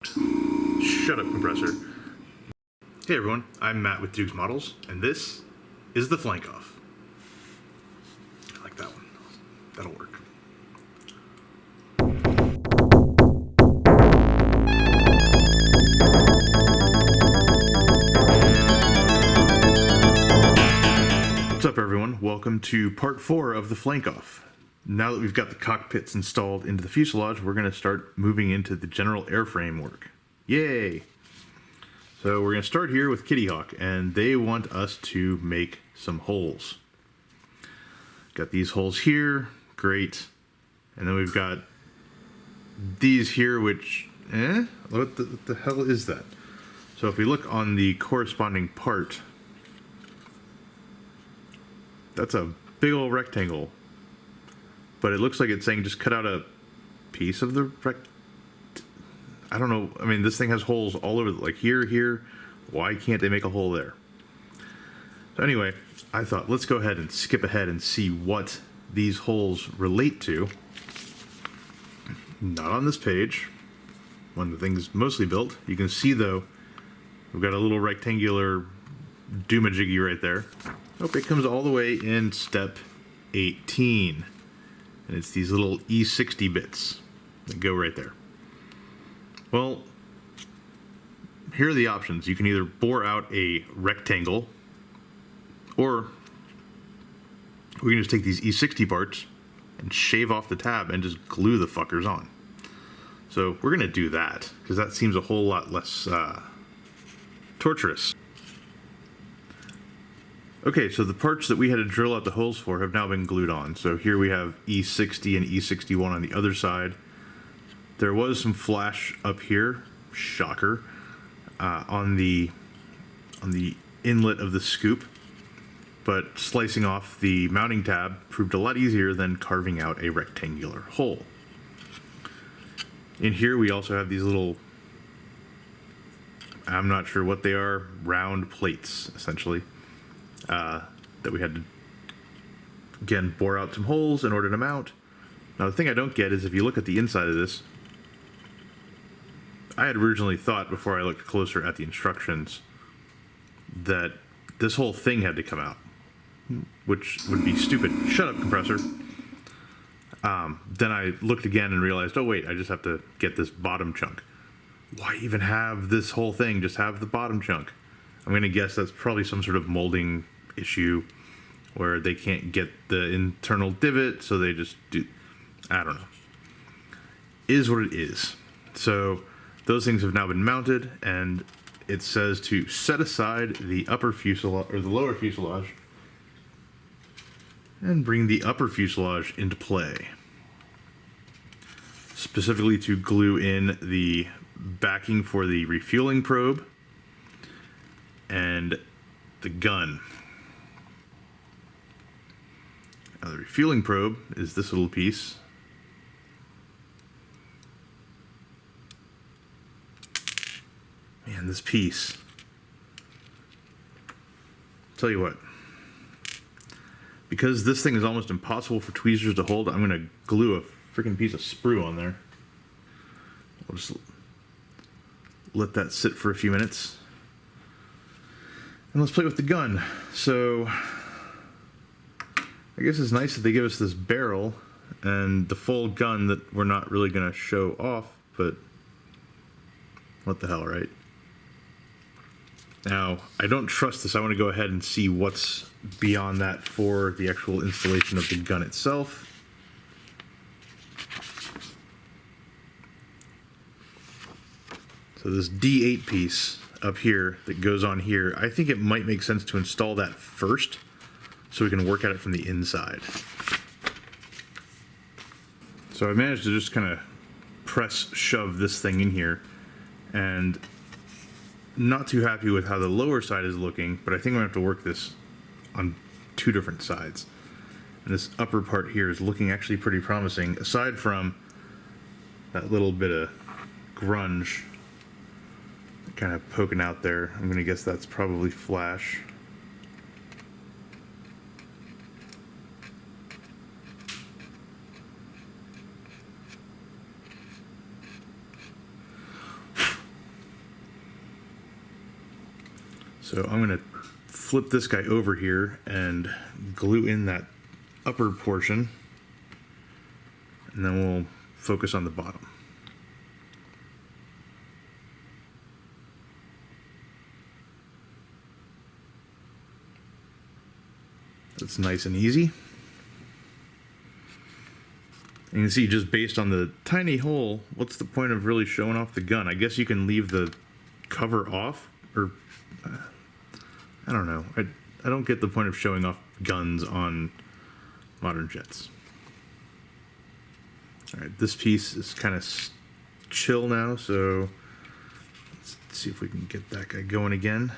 Shut up, compressor. Hey everyone, I'm Matt with Doogs Models, and this is the Flankoff. I like that one. That'll work. What's up everyone? Welcome to part 4 of the Flankoff. Now that we've got the cockpits installed into the fuselage, we're going to start moving into the general airframe work. Yay! So we're going to start here with Kitty Hawk, and they want us to make some holes. Got these holes here, great. And then we've got these here, which, what the hell is that? So if we look on the corresponding part, that's a big old rectangle. But it looks like it's saying just cut out a piece of the I don't know. I mean, this thing has holes all over, like here. Why can't they make a hole there? So anyway, I thought let's go ahead and skip ahead and see what these holes relate to. Not on this page, when the thing's mostly built. You can see though, we've got a little rectangular doomajiggy right there. Oh, it comes all the way in step 18. And it's these little E60 bits that go right there. Well, here are the options. You can either bore out a rectangle, or we can just take these E60 parts and shave off the tab and just glue the fuckers on. So we're going to do that, because that seems a whole lot less torturous. Okay, so the parts that we had to drill out the holes for have now been glued on. So here we have E60 and E61 on the other side. There was some flash up here, shocker, on the inlet of the scoop, but slicing off the mounting tab proved a lot easier than carving out a rectangular hole. In here we also have these little, I'm not sure what they are, round plates, essentially. That we had to, again, bore out some holes in order to mount. Now the thing I don't get is if you look at the inside of this, I had originally thought before I looked closer at the instructions that this whole thing had to come out, which would be stupid. Shut up, compressor. Then I looked again and realized, oh wait, I just have to get this bottom chunk. Why even have this whole thing? Just have the bottom chunk. I'm going to guess that's probably some sort of molding issue where they can't get the internal divot, so they just do, I don't know. Is what it is. So those things have now been mounted, and it says to set aside the upper fuselage, or the lower fuselage, and bring the upper fuselage into play. Specifically to glue in the backing for the refueling probe and the gun. Now the refueling probe is this little piece. Man, this piece. Tell you what. Because this thing is almost impossible for tweezers to hold, I'm going to glue a freaking piece of sprue on there. I'll just let that sit for a few minutes. And let's play with the gun. So, I guess it's nice that they give us this barrel and the full gun that we're not really going to show off, but what the hell, right? Now, I don't trust this. I want to go ahead and see what's beyond that for the actual installation of the gun itself. So this D8 piece up here that goes on here, I think it might make sense to install that first so we can work at it from the inside. So I managed to just kind of shove this thing in here, and not too happy with how the lower side is looking, but I think I'm gonna have to work this on two different sides. And this upper part here is looking actually pretty promising, aside from that little bit of grunge kind of poking out there. I'm gonna guess that's probably flash. So I'm going to flip this guy over here and glue in that upper portion, and then we'll focus on the bottom. That's nice and easy. And you can see, just based on the tiny hole, what's the point of really showing off the gun? I guess you can leave the cover off, or I don't know. I don't get the point of showing off guns on modern jets. All right, this piece is kind of chill now, so let's see if we can get that guy going again.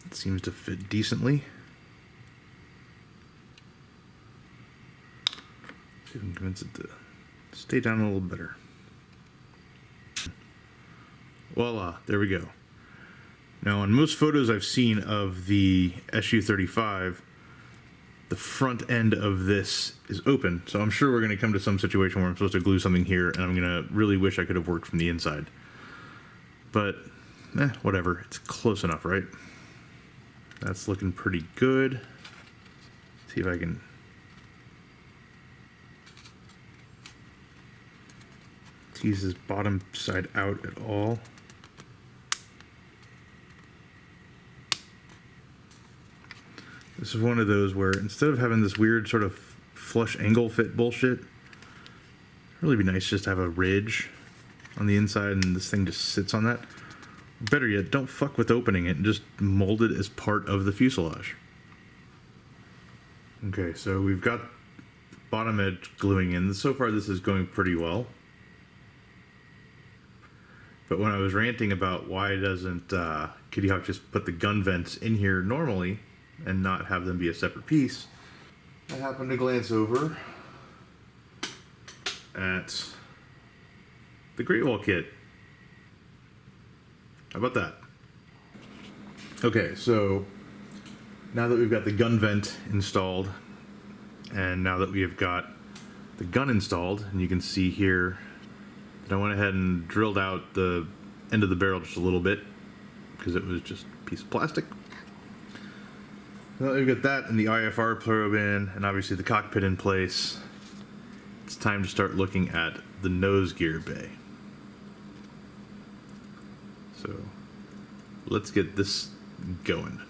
It seems to fit decently. See if I can convince it to stay down a little better. Voila, there we go. Now, on most photos I've seen of the Su-35, the front end of this is open, so I'm sure we're going to come to some situation where I'm supposed to glue something here, and I'm going to really wish I could have worked from the inside. But, whatever. It's close enough, right? That's looking pretty good. See if I can... tease this bottom side out at all. This is one of those where instead of having this weird sort of flush angle fit bullshit, it'd really be nice just to have a ridge on the inside and this thing just sits on that. Better yet, don't fuck with opening it and just mold it as part of the fuselage. Okay, so we've got bottom edge gluing in. So far this is going pretty well. But when I was ranting about why doesn't Kitty Hawk just put the gun vents in here normally and not have them be a separate piece, I happened to glance over at the Great Wall kit. How about that? Okay, so now that we've got the gun vent installed, and now that we have got the gun installed, and you can see here that I went ahead and drilled out the end of the barrel just a little bit because it was just a piece of plastic. Now that we've got that and the IFR probe in, and obviously the cockpit in place, it's time to start looking at the nose gear bay. So let's get this going.